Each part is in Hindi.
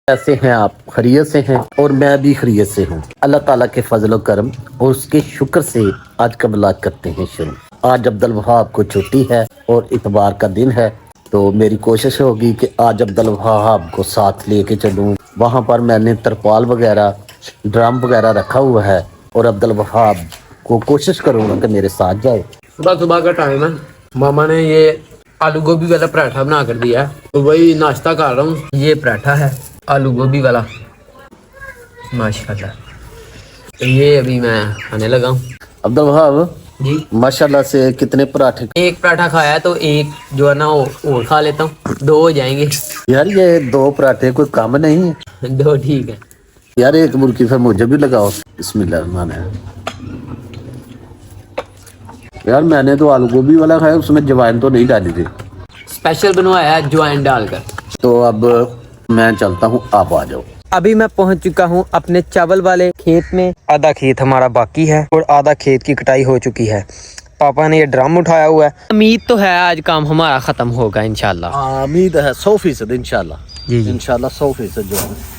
कैसे हैं आप? खैरियत से हैं? और मैं भी खैरियत से हूँ। अल्लाह ताला के फजल व करम और उसके शुक्र से आज का ब्लॉग करते हैं शुरू। आज अब्दुल वहाब को छुट्टी है और इतवार का दिन है, तो मेरी कोशिश होगी कि आज अब्दुल वहाब को साथ लेके चलूँ। वहाँ पर मैंने तरपाल वगैरह, ड्रम वगैरह रखा हुआ है और अब्दुल वहाब को कोशिश करूँगा कि मेरे साथ जाए। सुबह सुबह का टाइम है। मामा ने ये आलू गोभी वाला पराठा बना कर दिया है, तो वही नाश्ता कर रहा हूँ। ये पराठा है आलू गोभी वाला, माशाल्लाह। तो ये अभी मैं खाने लगा हूँ। अब्दुल वहाब जी, माशाल्लाह से कितने पराठे? एक पराठा खाया है तो एक जो है ना वो और खा लेता हूँ, 2 हो जाएंगे। यार ये 2 पराठे कोई काम नहीं है 2 ठीक है। यार। एक मुर्गी फिर मुझे भी लगाओ। बिस्मिल्लाह रहमान रहीम। यार मैंने तो आलू गोभी वाला खाया, उसमें जवाइन तो नहीं डाली थी। स्पेशल बनवाया है ज्वाइन डालकर। तो अब मैं चलता हूँ, आप आ जाओ। अभी मैं पहुंच चुका हूं अपने चावल वाले खेत में। आधा खेत हमारा बाकी है और आधा खेत की कटाई हो चुकी है। पापा ने ये ड्रम उठाया हुआ है। उम्मीद तो है आज काम हमारा खत्म होगा इंशाल्लाह। उम्मीद है 100% इंशाल्लाह। जी जी। इंशाल्लाह 100% जो है।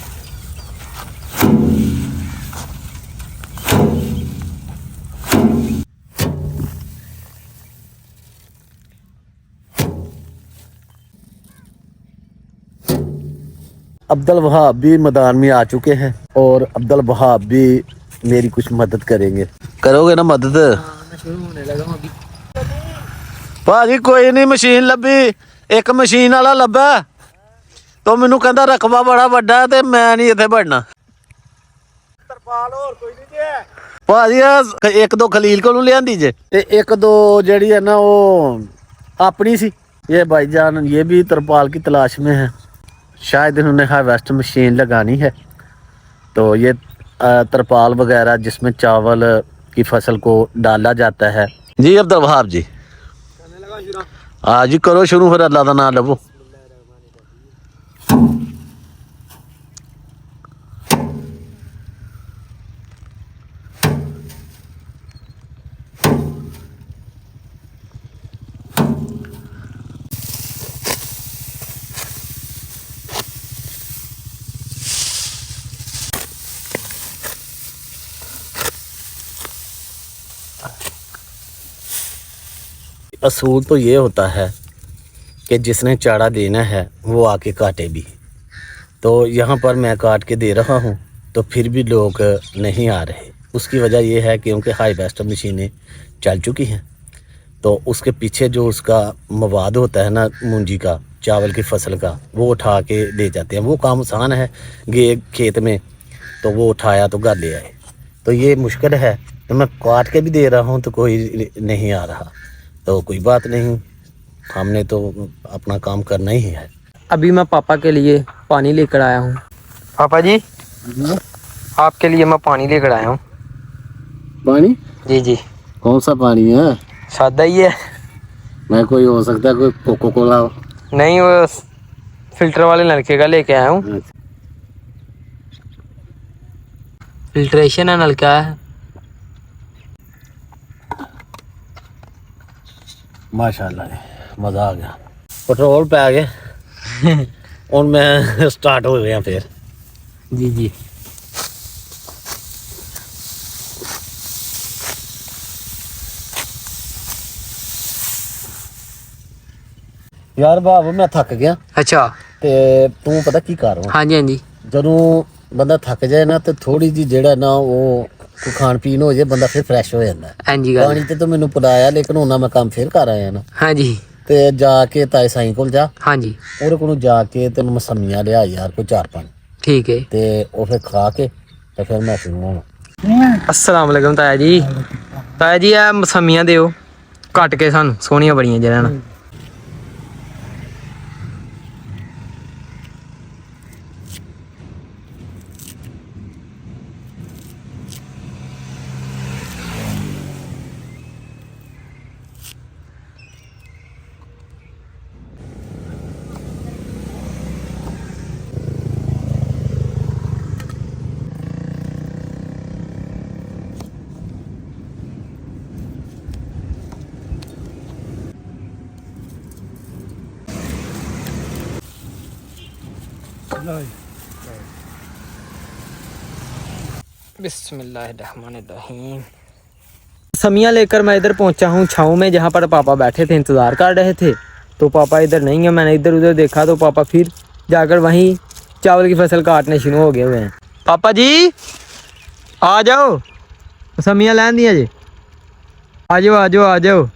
अब्दुल वहाब भी मैदान में आ चुके हैं और अब्दुल वहाब भी मेरी कुछ मदद करेंगे। करोगे ना मदद? मैं शुरू होने लगा हूं अभी। भाजी कोई नहीं, मशीन लभी, एक मशीन वाला लभा तो मैनू कहंदा रकबा बड़ा वड्डा ते मैं नहीं इत्थे बढ़ना। तरपाल और कोई नहीं है भाजी, एक दो खलील को लियांदी जे ते एक दो जेड़ी है ना वो अपनी सी। ये भाईजान ये भी तरपाल की तलाश में है, शायद इन्होंने हार्वेस्ट मशीन लगानी है। तो ये तरपाल वगैरह जिसमें चावल की फसल को डाला जाता है। जी अब्दुल वहाब जी, हाँ जी करो शुरू, फिर अल्लाह का नाम लवो। असूल तो ये होता है कि जिसने चारा देना है वो आके काटे भी। तो यहाँ पर मैं काट के दे रहा हूँ तो फिर भी लोग नहीं आ रहे। उसकी वजह ये है क्योंकि हार्वेस्टर मशीनें चल चुकी हैं, तो उसके पीछे जो उसका मवाद होता है ना, मूंजी का, चावल की फसल का, वो उठा के ले जाते हैं। वो काम आसान है गे खेत में, तो वो उठाया तो घर ले आए। तो ये मुश्किल है, तो मैं काट के भी दे रहा हूँ तो कोई नहीं आ रहा। तो कोई बात नहीं, हमने तो अपना काम करना ही है। अभी मैं पापा के लिए पानी लेकर आया हूँ। पापा जी, आपके लिए मैं पानी लेकर आया हूँ। पानी? जी जी। कौन सा पानी है? सादा ही है। मैं कोई हो सकता है कोई कोको कोला हो। नहीं, वो फिल्टर वाले नलके का लेके आया हूँ। फिल्ट्रेशन है नलका है। माशाल्लाह मज़ा आ गया। पेट्रोल पे आ गया और मैं स्टार्ट हो गया फिर। जी जी। यार बाबू मैं थक गया अच्छा। ते तू पता की कर रहा? हाँ जी हाँ जी। ਜਦੋਂ ਬੰਦਾ ਥੱਕ ਜਾਏ ਨਾ ਤੇ ਥੋੜੀ ਜੀ ਜਿਹੜਾ ਨਾ ਉਹ ਕੋਈ ਖਾਣ ਪੀਣ ਹੋ ਜਾਏ, ਬੰਦਾ ਫਿਰ ਫਰੈਸ਼ ਹੋ ਜਾਂਦਾ। हाँ जी ਗੱਲ। ਪਾਣੀ ਤੇ ਤੂੰ ਮੈਨੂੰ ਪਿਲਾਇਆ, ਲੇਕਿਨ ਉਹਨਾਂ ਮੈਂ ਕੰਮ ਫਿਰ ਕਰ ਆਇਆ ਨਾ। हाँ जी ਤੇ ਜਾ ਕੇ ਤਾਏ ਸਾਈਂ ਕੋਲ ਜਾ, हाँ जी। ਉਹਦੇ ਕੋਲੋਂ ਜਾ ਕੇ ਤੈਨੂੰ ਮਸਮੀਆਂ ਲਿਆ ਯਾਰ, ਕੋਈ 4-5 ठीक है। ਤੇ ਉਹ ਫਿਰ ਖਾ ਕੇ ਤੇ ਫਿਰ ਮੈਂ ਸ਼ੁਰੂ ਹੋਣਾ। अस्सलाम वालेकुम ताया जी। ताया जी आ मसमियां दियो कट के सानू, सोहणियां बड़ियां जेहड़ा ना। बिस्मिल्लाहिर्रहमानिर्रहीम। समियाँ लेकर मैं इधर पहुंचा हूँ छाँव में, जहाँ पर पापा बैठे थे इंतज़ार कर रहे थे। तो पापा इधर नहीं है, मैंने इधर उधर देखा तो पापा फिर जाकर वहीं चावल की फसल काटने शुरू हो गए हुए हैं। पापा जी आ जाओ, समियाँ लैन दिया जी, आ जाओ आ जाओ आ जाओ।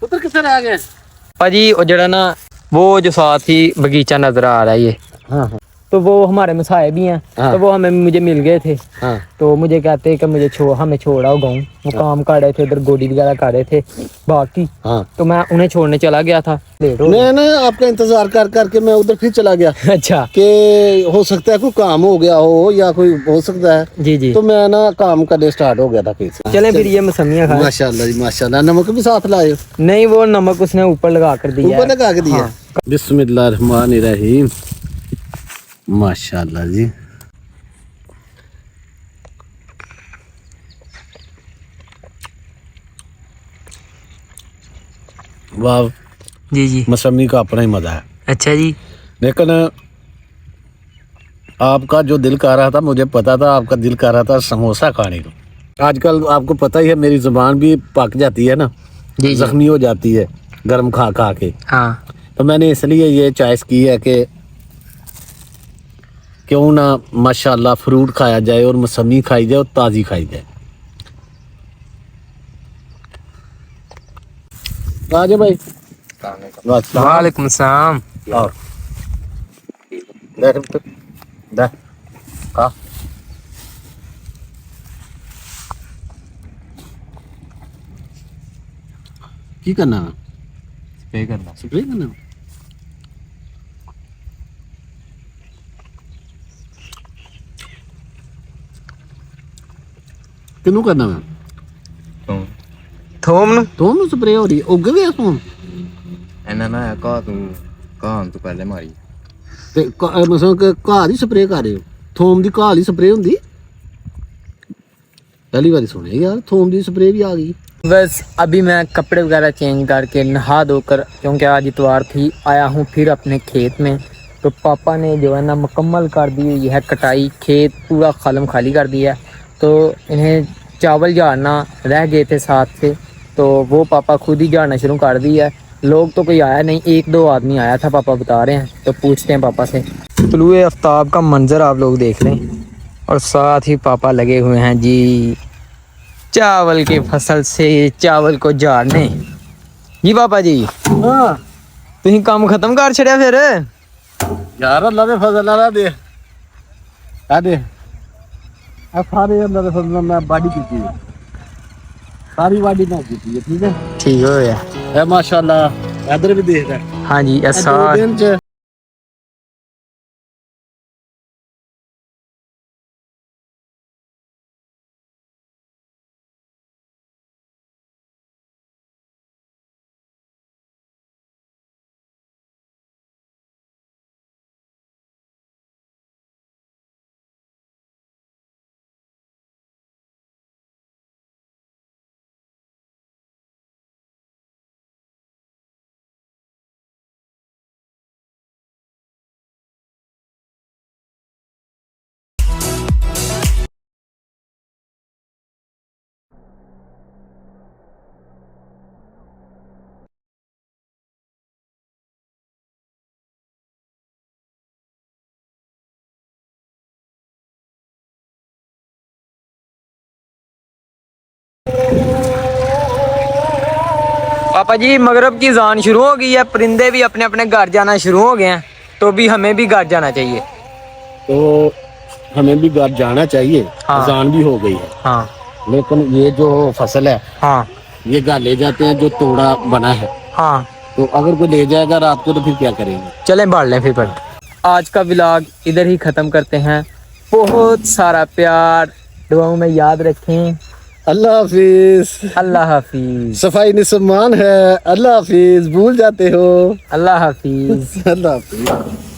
उधर किधर आ गए? पाजी वो जरा ना वो जो साथ ही बगीचा नजर आ रहा है ये, हाँ हाँ तो वो हमारे मसाए भी हैं। हाँ। तो वो मुझे मिल गए थे। हाँ तो मुझे कहते हैं कि हमें छोड़ा गाँव, वो काम कर रहे थे इधर, गोडी वगैरह कर रहे थे बाकी। हाँ। तो मैं उन्हें छोड़ने चला गया था, लेट हो गया। मैं ना आपका इंतजार कर करके मैं उधर फिर चला गया अच्छा कि हो सकता है कोई काम हो गया हो या कोई हो सकता है। जी जी, तो मैं ना काम करने स्टार्ट हो गया था फिर से। चलें फिर ये मौसमियाँ खाएं। माशाल्लाह जी माशाल्लाह। नमक भी साथ लाए हो? नहीं, वो नमक उसने ऊपर लगा कर दिया ऊपर है। लगा के दिया। हाँ। बिस्मिल्लाहिर्रहमानिर्रहीम। माशाल्लाह जी। वाह, जी जी, मौसमी का अपना ही मजा है। अच्छा जी। लेकिन आपका जो दिल कर रहा था, मुझे पता था आपका दिल कर रहा था समोसा खाने को। आजकल आपको पता ही है मेरी जुबान भी पक जाती है ना, जी जी, जख्मी हो जाती है गर्म खा खा के। हाँ तो मैंने इसलिए ये चॉइस की है कि क्यों ना माशाल्लाह फ्रूट खाया जाए और मौसमी खाई जाए और ताज़ी खाई जाए। आ जाओ भाई। वालेकुम सलाम। और देख देख खा। की करना है? स्प्रे करना है। किनू करना है? थोम नु ਤੁਹਾਨੂੰ ਸਪਰੇ ਹੋ ਰਹੀ ਉੱਗ ਗਿਆ ਤੂੰ ਇਹਨਾਂ ਨਾ ਘਾਹ ਤੋਂ ਪਹਿਲੇ ਮਾਰੀ ਤੇ ਮਸਲ ਕਿ ਘਾਹ ਦੀ ਸਪਰੇ ਕਰ ਰਹੇ ਹੋ? ਥੋਮ ਦੀ ਘਾਹ ਦੀ ਸਪਰੇ ਹੁੰਦੀ? ਪਹਿਲੀ ਵਾਰੀ ਸੁਣਿਆ यार, थोम ਦੀ ਸਪਰੇ भी आ गई। बस अभी मैं कपड़े वगैरह चेंज करके नहा धोकर, क्योंकि आज इतवार थी, आया हूँ फिर अपने खेत में। तो पापा ने जो है ना मुकम्मल कर दी हुई है कटाई, खेत पूरा खलम खाली कर दिया। तो इन्हें चावल झाड़ना रह गए थे साथ से, तो वो पापा खुद ही झाड़ना शुरू कर दिया है। लोग तो कोई आया नहीं, एक दो आदमी आया था पापा बता रहे हैं, तो पूछते हैं पापा से। तुलुए आफ्ताब का मंजर आप लोग देख लें, और साथ ही पापा लगे हुए हैं जी चावल की फसल से चावल को झाड़ने। जी पापा जी, हाँ तुम काम खत्म कर छड़िया फिर? यार अल्लाह दे फजल नाल दे आ दे आ सारे अल्लाह दे फजल नाल मैं बाड़ी की सारी बाड़ी ना की है। ठीक है, ठीक हो गया। ए माशाल्लाह इधर भी देख रहा हाँ जी, है। ऐसा 2 दिन च पापा जी मगरब की जान शुरू हो गई है, परिंदे भी अपने अपने घर जाना शुरू हो गए हैं, तो भी हमें भी घर जाना चाहिए। तो हमें भी घर जाना चाहिए। हाँ। अजान भी हो गई है, हाँ लेकिन ये जो फसल है हाँ ये घर ले जाते हैं जो तोड़ा बना है। हाँ, तो अगर कोई ले जाएगा रात को तो फिर क्या करेंगे? चलें बाढ़ लें फिर पर। आज का व्लॉग इधर ही ख़त्म करते हैं। बहुत सारा प्यार दुआओं में याद रखें। अल्लाह हाफिज। अल्लाह हाफिज। सफाई निस्मान है। अल्लाह हाफिज, भूल जाते हो। अल्लाह हाफिज। अल्लाह हाफिज।